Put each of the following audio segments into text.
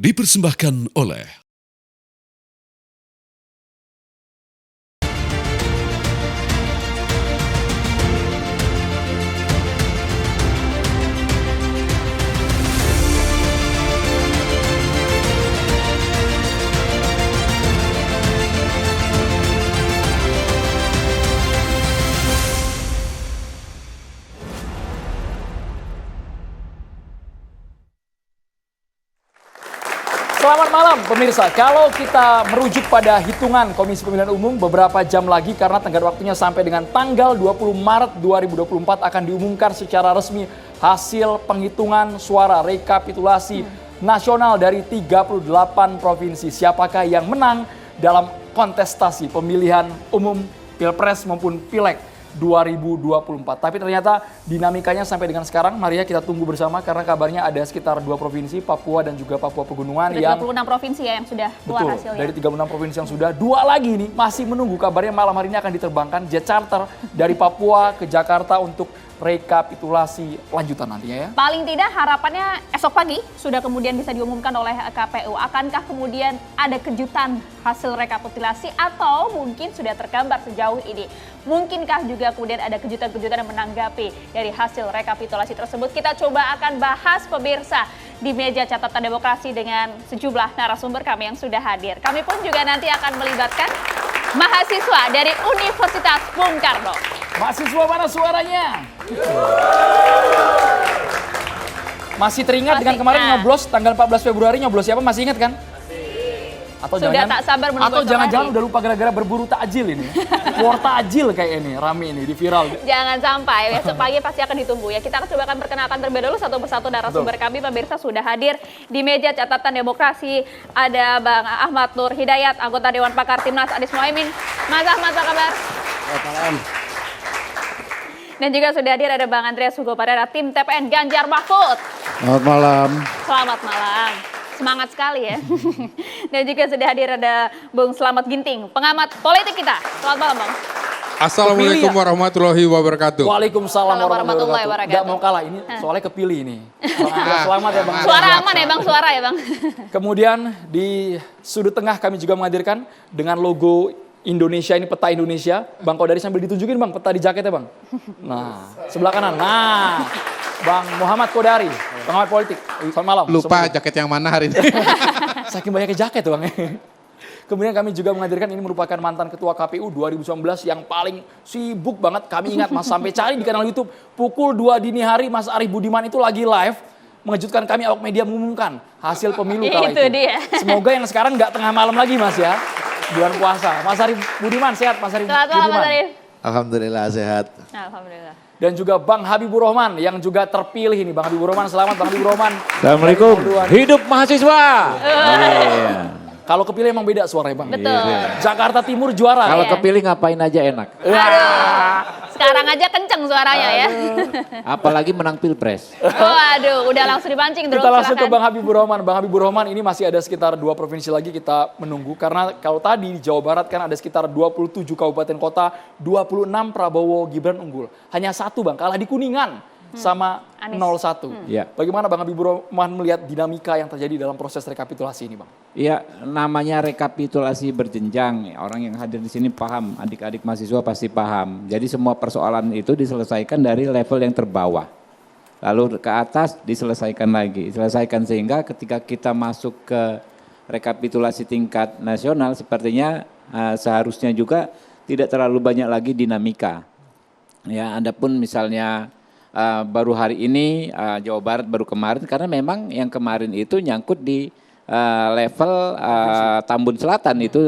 dipersembahkan oleh Selamat malam pemirsa, kalau kita merujuk pada hitungan Komisi Pemilihan Umum beberapa jam lagi karena tenggat waktunya sampai dengan tanggal 20 Maret 2024 akan diumumkan secara resmi hasil penghitungan suara rekapitulasi nasional dari 38 provinsi. Siapakah yang menang dalam kontestasi pemilihan umum Pilpres maupun Pileg 2024. Tapi ternyata dinamikanya sampai dengan sekarang, mari ya kita tunggu bersama karena kabarnya ada sekitar 2 provinsi, Papua dan juga Papua Pegunungan yang 36 provinsi ya yang sudah keluar hasilnya. Dari 36 provinsi yang sudah, 2 lagi nih masih menunggu, kabarnya malam hari ini akan diterbangkan jet charter dari Papua ke Jakarta untuk rekapitulasi lanjutan nantinya ya. Paling tidak harapannya esok pagi sudah kemudian bisa diumumkan oleh KPU. Akankah kemudian ada kejutan hasil rekapitulasi atau mungkin sudah tergambar sejauh ini? Mungkinkah juga kemudian ada kejutan-kejutan yang menanggapi dari hasil rekapitulasi tersebut? Kita coba akan bahas pemirsa di meja catatan demokrasi dengan sejumlah narasumber kami yang sudah hadir. Kami pun juga nanti akan melibatkan mahasiswa dari Universitas Bung Karno. Mahasiswa mana suaranya? Masih teringat dengan kemarin nyoblos tanggal 14 Februari nyoblos siapa? Masih ingat kan? Atau sudah tak sabar menunggu. Atau jangan-jangan udah lupa gara-gara berburu takjil ini. War takjil kayak ini, rame ini di viral. Jangan sampai, besok pagi pasti akan ditunggu ya. Kita coba akan perkenalkan terlebih dahulu satu persatu narasumber kami. Pemirsa sudah hadir di meja catatan demokrasi. Ada Bang Ahmad Nur Hidayat, anggota Dewan Pakar Timnas Anies Mohaimin. Mas Ahmad, apa kabar? Selamat malam. Dan juga sudah hadir ada Bang Andreas Hugo Parera, tim TPN Ganjar Mahfud. Selamat malam. Selamat malam. Semangat sekali ya. Dan juga sudah hadir ada Bung Slamet Ginting, pengamat politik kita. Selamat malam Bang. Assalamualaikum warahmatullahi wabarakatuh. Waalaikumsalam warahmatullahi wabarakatuh. Gak mau kalah ini, soalnya kepilih ini. Selamat ya Bang. Suara aman ya Bang, suara ya Bang. Kemudian di sudut tengah kami juga menghadirkan dengan logo Indonesia, ini peta Indonesia. Bang Kodari sambil ditunjukin Bang, peta di jaketnya Bang. Nah, sebelah kanan. Nah, Bang Muhammad Kodari, pengamat politik. Selamat malam. Lupa jaket yang mana hari ini. Saking banyaknya jaket Bang. Kemudian kami juga menghadirkan ini merupakan mantan ketua KPU 2019 yang paling sibuk banget. Kami ingat Mas, sampai cari di kanal YouTube pukul 2 dini hari Mas Arief Budiman itu lagi live. Mengejutkan kami awak media mengumumkan hasil pemilu kala itu. Dia. Semoga yang sekarang nggak tengah malam lagi Mas ya. Bulan puasa. Mas Arief Budiman sehat Mas Arief Budiman. Selamat malam Mas Arief. Alhamdulillah sehat. Alhamdulillah. Dan juga Bang Habibur Rahman yang juga terpilih ini. Bang Habibur Rahman, selamat Bang Habibur Rahman. Assalamualaikum. Hidup mahasiswa. Kalau kepilih emang beda suaranya Bang. Betul. Jakarta Timur juara. Kalau kepilih ngapain aja enak. Aduh, sekarang aja kenceng suaranya ya. Apalagi menang pilpres. Waduh, udah langsung dipancing terus. Kita langsung ke Bang Habibur Rahman. Bang Habibur Rahman ini masih ada sekitar 2 provinsi lagi kita menunggu. Karena kalau tadi di Jawa Barat kan ada sekitar 27 kabupaten kota, 26 Prabowo Gibran unggul. Hanya 1 Bang, kalah di Kuningan sama Anies. 01. Ya. Bagaimana Bang Habibur Rahman melihat dinamika yang terjadi dalam proses rekapitulasi ini Bang? Iya, namanya rekapitulasi berjenjang. Orang yang hadir di sini paham, adik-adik mahasiswa pasti paham. Jadi semua persoalan itu diselesaikan dari level yang terbawah. Lalu ke atas diselesaikan lagi, diselesaikan sehingga ketika kita masuk ke rekapitulasi tingkat nasional sepertinya seharusnya juga tidak terlalu banyak lagi dinamika. Ya, adapun misalnya baru hari ini Jawa Barat baru kemarin karena memang yang kemarin itu nyangkut di level Tambun Selatan itu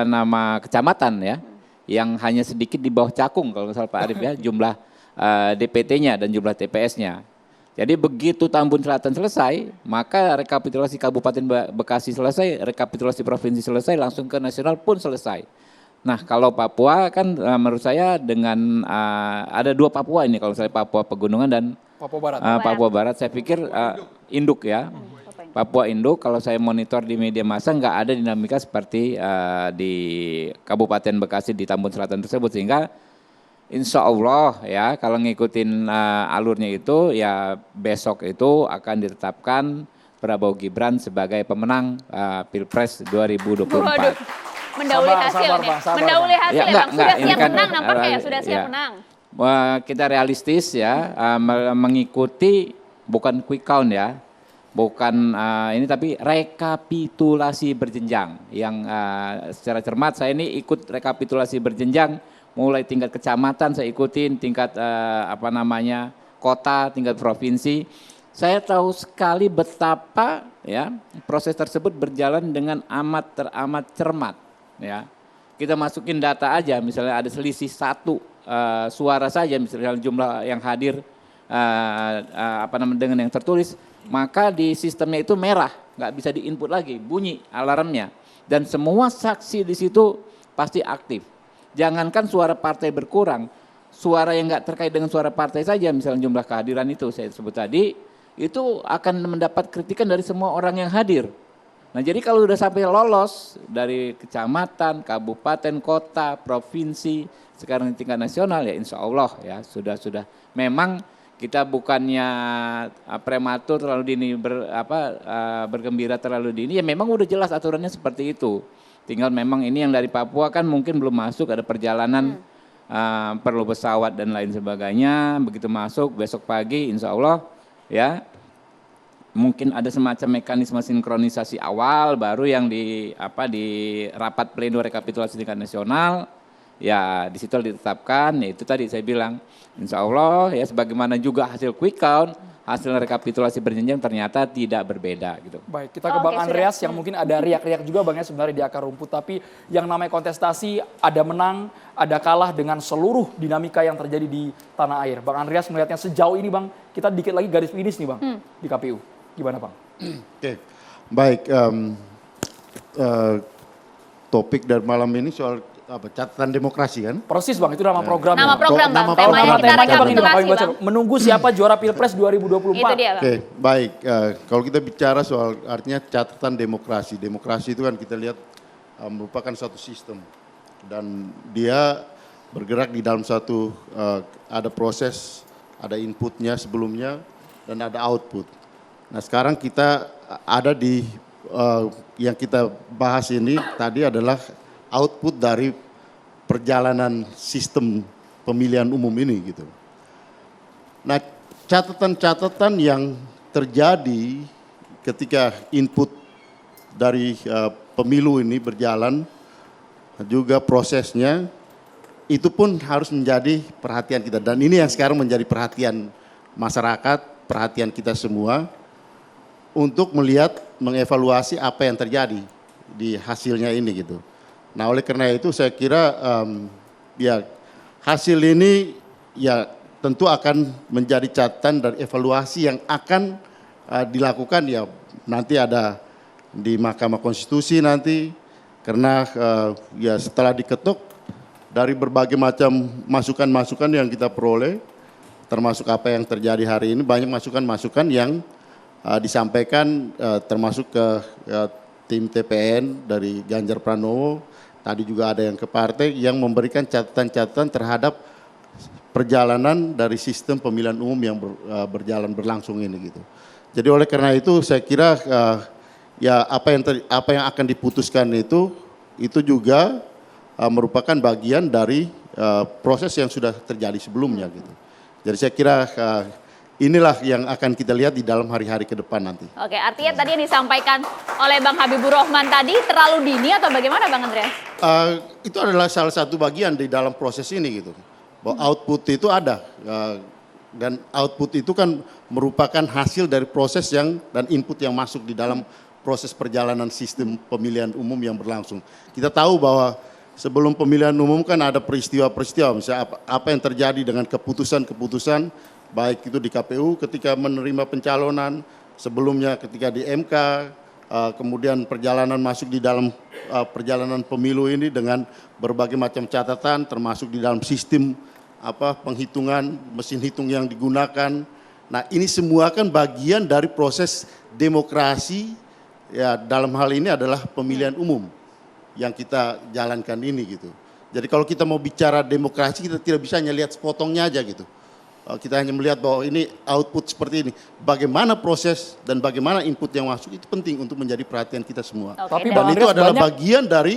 nama kecamatan ya yang hanya sedikit di bawah Cakung kalau nggak salah Pak Arief ya jumlah DPT-nya dan jumlah TPS-nya. Jadi begitu Tambun Selatan selesai maka rekapitulasi Kabupaten Bekasi selesai, rekapitulasi provinsi selesai, langsung ke nasional pun selesai. Nah kalau Papua kan menurut saya dengan ada 2 Papua ini kalau saya Papua Pegunungan dan Papua Barat. Papua Barat saya pikir induk ya. Papua induk kalau saya monitor di media massa nggak ada dinamika seperti di Kabupaten Bekasi di Tambun Selatan tersebut sehingga insya Allah ya kalau ngikutin alurnya itu ya besok itu akan ditetapkan Prabowo Gibran sebagai pemenang Pilpres 2024. Waduh, mendahului Sabar, hasil sabar, ini. Bang, sabar, Mendahului Bang. hasil ya, enggak, Bang. Sudah ini siap kan, menang nampaknya ya, sudah siap ya. menang. Wah, kita realistis ya, mengikuti bukan quick count ya, bukan ini tapi rekapitulasi berjenjang. Yang secara cermat saya ini ikut rekapitulasi berjenjang, mulai tingkat kecamatan saya ikutin, tingkat kota, tingkat provinsi. Saya tahu sekali betapa ya proses tersebut berjalan dengan teramat cermat ya. Kita masukin data aja, misalnya ada selisih 1 suara saja, misalnya jumlah yang hadir dengan yang tertulis, maka di sistemnya itu merah, nggak bisa diinput lagi, bunyi alarmnya, dan semua saksi di situ pasti aktif. Jangankan suara partai berkurang, suara yang nggak terkait dengan suara partai saja, misalnya jumlah kehadiran itu saya sebut tadi, itu akan mendapat kritikan dari semua orang yang hadir. Nah jadi kalau sudah sampai lolos dari kecamatan, kabupaten, kota, provinsi, sekarang di tingkat nasional ya insya Allah ya sudah. Memang kita bukannya prematur terlalu dini bergembira terlalu dini, ya memang udah jelas aturannya seperti itu. Tinggal memang ini yang dari Papua kan mungkin belum masuk, ada perjalanan perlu pesawat dan lain sebagainya. Begitu masuk besok pagi insya Allah ya mungkin ada semacam mekanisme sinkronisasi awal baru yang di rapat pleno rekapitulasi tingkat nasional ya di situ ditetapkan, ya itu tadi saya bilang insya Allah ya sebagaimana juga hasil quick count, hasil rekapitulasi berjenjang ternyata tidak berbeda gitu. Baik, kita ke Bang Andreas yang mungkin ada riak-riak juga Bang ya sebenarnya di akar rumput, tapi yang namanya kontestasi ada menang, ada kalah dengan seluruh dinamika yang terjadi di tanah air. Bang Andreas melihatnya sejauh ini Bang, kita dikit lagi garis finish nih Bang di KPU. Gimana Bang? Oke, baik. Topik dari malam ini soal catatan demokrasi kan? Persis Bang, itu nama programnya. Nama program Bang, Nama temanya program. kita Temanya Bang ini Bang, rekapitulasi kami baca. Bang. Menunggu siapa juara Pilpres 2024. Itu dia Bang. Oke, baik. Kalau kita bicara soal artinya catatan demokrasi. Demokrasi itu kan kita lihat merupakan satu sistem. Dan dia bergerak di dalam satu, ada proses, ada inputnya sebelumnya, dan ada output. Nah sekarang kita ada di, yang kita bahas ini tadi adalah output dari perjalanan sistem pemilihan umum ini gitu. Nah catatan-catatan yang terjadi ketika input dari pemilu ini berjalan, juga prosesnya, itu pun harus menjadi perhatian kita. Dan ini yang sekarang menjadi perhatian masyarakat, perhatian kita semua, untuk melihat, mengevaluasi apa yang terjadi di hasilnya ini gitu. Nah oleh karena itu saya kira ya hasil ini ya tentu akan menjadi catatan dan evaluasi yang akan dilakukan ya nanti ada di Mahkamah Konstitusi nanti, karena ya setelah diketuk dari berbagai macam masukan-masukan yang kita peroleh, termasuk apa yang terjadi hari ini, banyak masukan-masukan yang disampaikan termasuk ke tim TPN dari Ganjar Pranowo, tadi juga ada yang ke partai yang memberikan catatan-catatan terhadap perjalanan dari sistem pemilihan umum yang berlangsung ini gitu. Jadi oleh karena itu saya kira ya apa yang akan diputuskan itu juga merupakan bagian dari proses yang sudah terjadi sebelumnya gitu. Jadi saya kira inilah yang akan kita lihat di dalam hari-hari ke depan nanti. Oke, artinya tadi yang disampaikan oleh Bang Habibur Rahman tadi terlalu dini atau bagaimana Bang Andreas? Itu adalah salah satu bagian di dalam proses ini gitu. Bahwa output itu ada dan output itu kan merupakan hasil dari proses dan input yang masuk di dalam proses perjalanan sistem pemilihan umum yang berlangsung. Kita tahu bahwa sebelum pemilihan umum kan ada peristiwa-peristiwa, misalnya apa yang terjadi dengan keputusan-keputusan, baik itu di KPU ketika menerima pencalonan, sebelumnya ketika di MK, kemudian perjalanan masuk di dalam perjalanan pemilu ini dengan berbagai macam catatan, termasuk di dalam sistem penghitungan, mesin hitung yang digunakan. Nah ini semua kan bagian dari proses demokrasi, ya dalam hal ini adalah pemilihan umum yang kita jalankan ini gitu. Jadi kalau kita mau bicara demokrasi, kita tidak bisa hanya lihat sepotongnya aja gitu. kita hanya melihat bahwa ini output seperti ini. Bagaimana proses dan bagaimana input yang masuk itu penting untuk menjadi perhatian kita semua. Oke, Tapi Dan Bang itu Andreas adalah banyak- bagian dari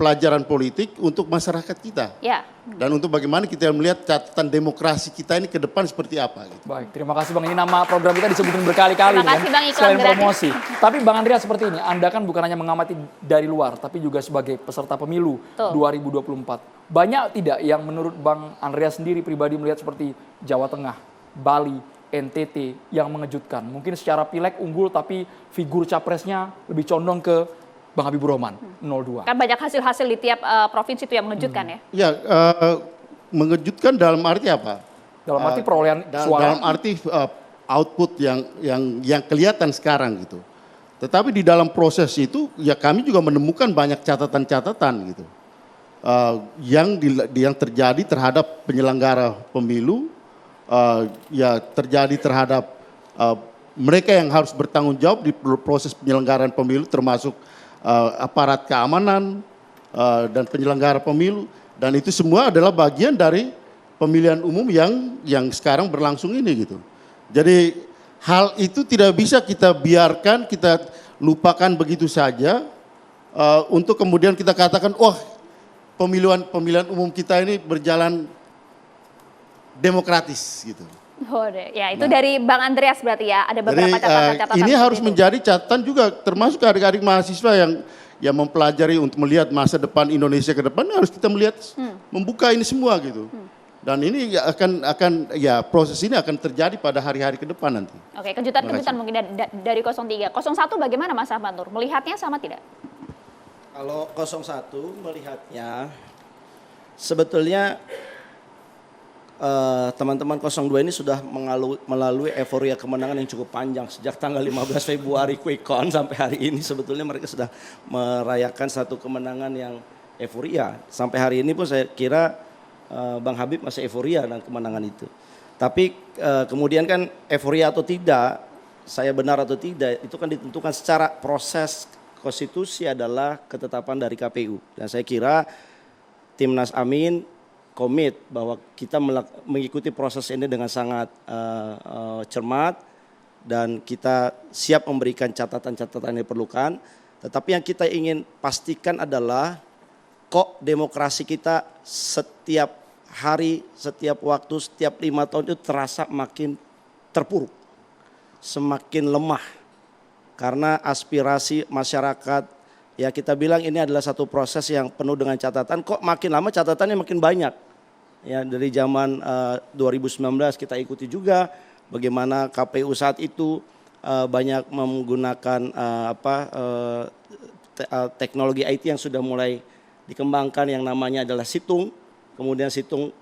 pelajaran politik untuk masyarakat kita. Ya. Dan untuk bagaimana kita melihat catatan demokrasi kita ini ke depan seperti apa. Gitu. Baik, terima kasih Bang. Ini nama program kita disebutin berkali-kali Terima nih kasih, kan, Bang, iklan selain gratis. promosi. Tapi Bang Andreas seperti ini, Anda kan bukan hanya mengamati dari luar, tapi juga sebagai peserta pemilu Betul. 2024. Banyak tidak yang menurut Bang Andreas sendiri pribadi melihat seperti Jawa Tengah, Bali, NTT yang mengejutkan. Mungkin secara pileg unggul tapi figur capresnya lebih condong ke Bang Habibur Rahman, 02. Kan banyak hasil-hasil di tiap provinsi itu yang mengejutkan ya. Ya, mengejutkan dalam arti apa? Dalam arti perolehan suara. Dalam arti output yang kelihatan sekarang gitu. Tetapi di dalam proses itu ya kami juga menemukan banyak catatan-catatan gitu. Yang terjadi terhadap penyelenggara pemilu, ya terjadi terhadap mereka yang harus bertanggung jawab di proses penyelenggaraan pemilu, termasuk aparat keamanan dan penyelenggara pemilu, dan itu semua adalah bagian dari pemilihan umum yang sekarang berlangsung ini gitu. Jadi hal itu tidak bisa kita biarkan, kita lupakan begitu saja untuk kemudian kita katakan, wah pemilihan umum kita ini berjalan demokratis gitu. Oh, ya itu dari Bang Andreas berarti ya, ada beberapa catatan-catatan. Ini harus seperti itu. menjadi catatan juga, termasuk adik-adik mahasiswa yang mempelajari untuk melihat masa depan Indonesia ke depan, harus kita melihat membuka ini semua gitu. Dan ini akan proses ini akan terjadi pada hari-hari ke depan nanti. Oke, kejutan-kejutan mungkin dari 03. 01 bagaimana Mas Ahmad Nur? Melihatnya sama tidak? Kalau 01 melihatnya sebetulnya teman-teman 02 ini sudah melalui euforia kemenangan yang cukup panjang. Sejak tanggal 15 Februari quick count sampai hari ini sebetulnya mereka sudah merayakan satu kemenangan yang euforia. Sampai hari ini pun saya kira Bang Habib masih euforia dengan kemenangan itu. Tapi kemudian kan euforia atau tidak, saya benar atau tidak, itu kan ditentukan secara proses konstitusi adalah ketetapan dari KPU. Dan saya kira Timnas Amin komit bahwa kita mengikuti proses ini dengan sangat cermat dan kita siap memberikan catatan-catatan yang diperlukan. Tetapi yang kita ingin pastikan adalah kok demokrasi kita setiap hari, setiap waktu, setiap 5 tahun itu terasa makin terpuruk, semakin lemah. Karena aspirasi masyarakat, ya kita bilang ini adalah satu proses yang penuh dengan catatan, kok makin lama catatannya makin banyak. Ya dari zaman 2019 kita ikuti juga bagaimana KPU saat itu banyak menggunakan teknologi IT yang sudah mulai dikembangkan yang namanya adalah situng. Kemudian situng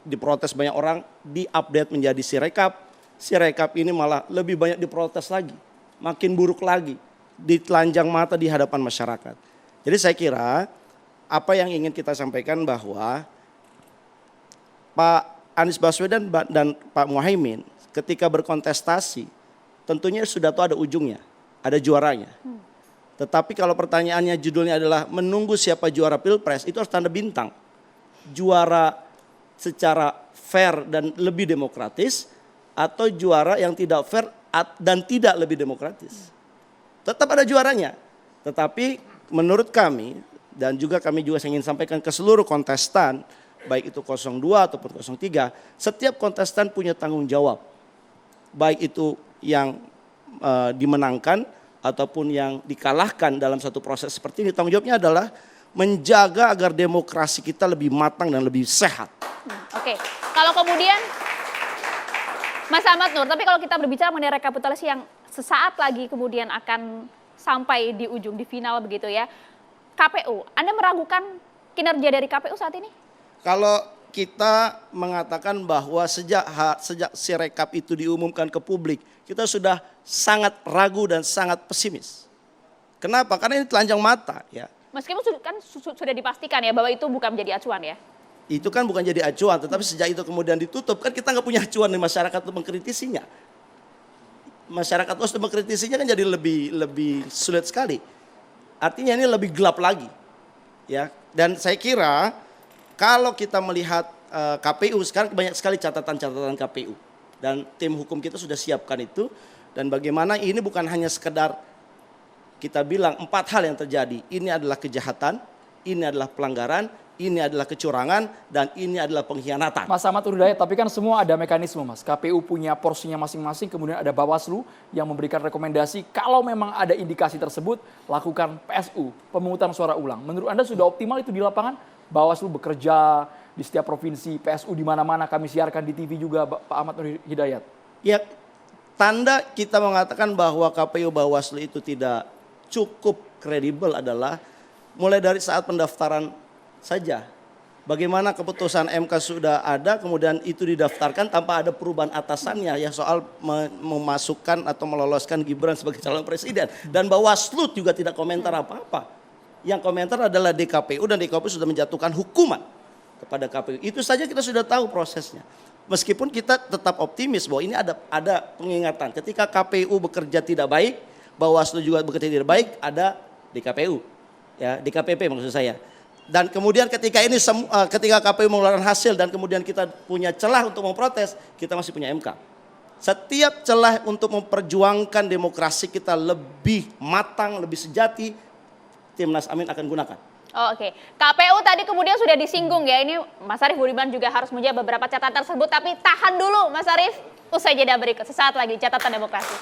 diprotes banyak orang, diupdate menjadi Sirekap. Sirekap ini malah lebih banyak diprotes lagi, makin buruk lagi, ditelanjang mata di hadapan masyarakat. Jadi saya kira apa yang ingin kita sampaikan bahwa Pak Anies Baswedan dan Pak Muhaimin ketika berkontestasi tentunya sudah tahu ada ujungnya, ada juaranya. Tetapi kalau pertanyaannya judulnya adalah menunggu siapa juara Pilpres, itu harus tanda bintang. Juara secara fair dan lebih demokratis atau juara yang tidak fair dan tidak lebih demokratis. Tetap ada juaranya. Tetapi menurut kami dan juga kami juga ingin sampaikan ke seluruh kontestan baik itu 02 ataupun 03, setiap kontestan punya tanggung jawab. Baik itu yang dimenangkan ataupun yang dikalahkan dalam satu proses seperti ini, tanggung jawabnya adalah menjaga agar demokrasi kita lebih matang dan lebih sehat. Oke, kalau kemudian Mas Ahmad Nur, tapi kalau kita berbicara mengenai rekapitulasi yang sesaat lagi kemudian akan sampai di ujung, di final begitu ya. KPU, Anda meragukan kinerja dari KPU saat ini? Kalau kita mengatakan bahwa sejak Sirekap itu diumumkan ke publik, kita sudah sangat ragu dan sangat pesimis. Kenapa? Karena ini telanjang mata ya. Meskipun kan sudah dipastikan ya bahwa itu bukan menjadi acuan ya. Itu kan bukan jadi acuan, tetapi sejak itu kemudian ditutup, kan kita nggak punya acuan di masyarakat untuk mengkritisinya. Masyarakat untuk mengkritisinya kan jadi lebih sulit sekali. Artinya ini lebih gelap lagi, ya. Dan saya kira kalau kita melihat KPU, sekarang banyak sekali catatan-catatan KPU. Dan tim hukum kita sudah siapkan itu. Dan bagaimana ini bukan hanya sekedar kita bilang 4 hal yang terjadi. Ini adalah kejahatan, ini adalah pelanggaran, ini adalah kecurangan, dan ini adalah pengkhianatan. Mas Ahmad Hidayat, tapi kan semua ada mekanisme Mas. KPU punya porsinya masing-masing, kemudian ada Bawaslu yang memberikan rekomendasi kalau memang ada indikasi tersebut, lakukan PSU, pemungutan suara ulang. Menurut Anda sudah optimal itu di lapangan? Bawaslu bekerja di setiap provinsi, PSU di mana-mana, kami siarkan di TV juga, Pak Ahmad Hidayat. Ya, tanda kita mengatakan bahwa KPU Bawaslu itu tidak cukup kredibel adalah mulai dari saat pendaftaran saja. Bagaimana keputusan MK sudah ada, kemudian itu didaftarkan tanpa ada perubahan atasannya ya soal memasukkan atau meloloskan Gibran sebagai calon presiden. Dan Bawaslu juga tidak komentar apa-apa. Yang komentar adalah DKPU, dan DKPU sudah menjatuhkan hukuman kepada KPU. Itu saja kita sudah tahu prosesnya. Meskipun kita tetap optimis bahwa ini ada pengingatan. Ketika KPU bekerja tidak baik, Bawaslu juga bekerja tidak baik, ada DKPU. Ya, DKPP maksud saya. Dan kemudian ketika KPU mengeluarkan hasil dan kemudian kita punya celah untuk memprotes, kita masih punya MK. Setiap celah untuk memperjuangkan demokrasi kita lebih matang, lebih sejati, Timnas Amin akan gunakan. Oh, oke. KPU tadi kemudian sudah disinggung ya, ini Mas Arief Budiman juga harus menjawab beberapa catatan tersebut, tapi tahan dulu Mas Arief, usai jeda berikut. Sesaat lagi catatan demokrasi.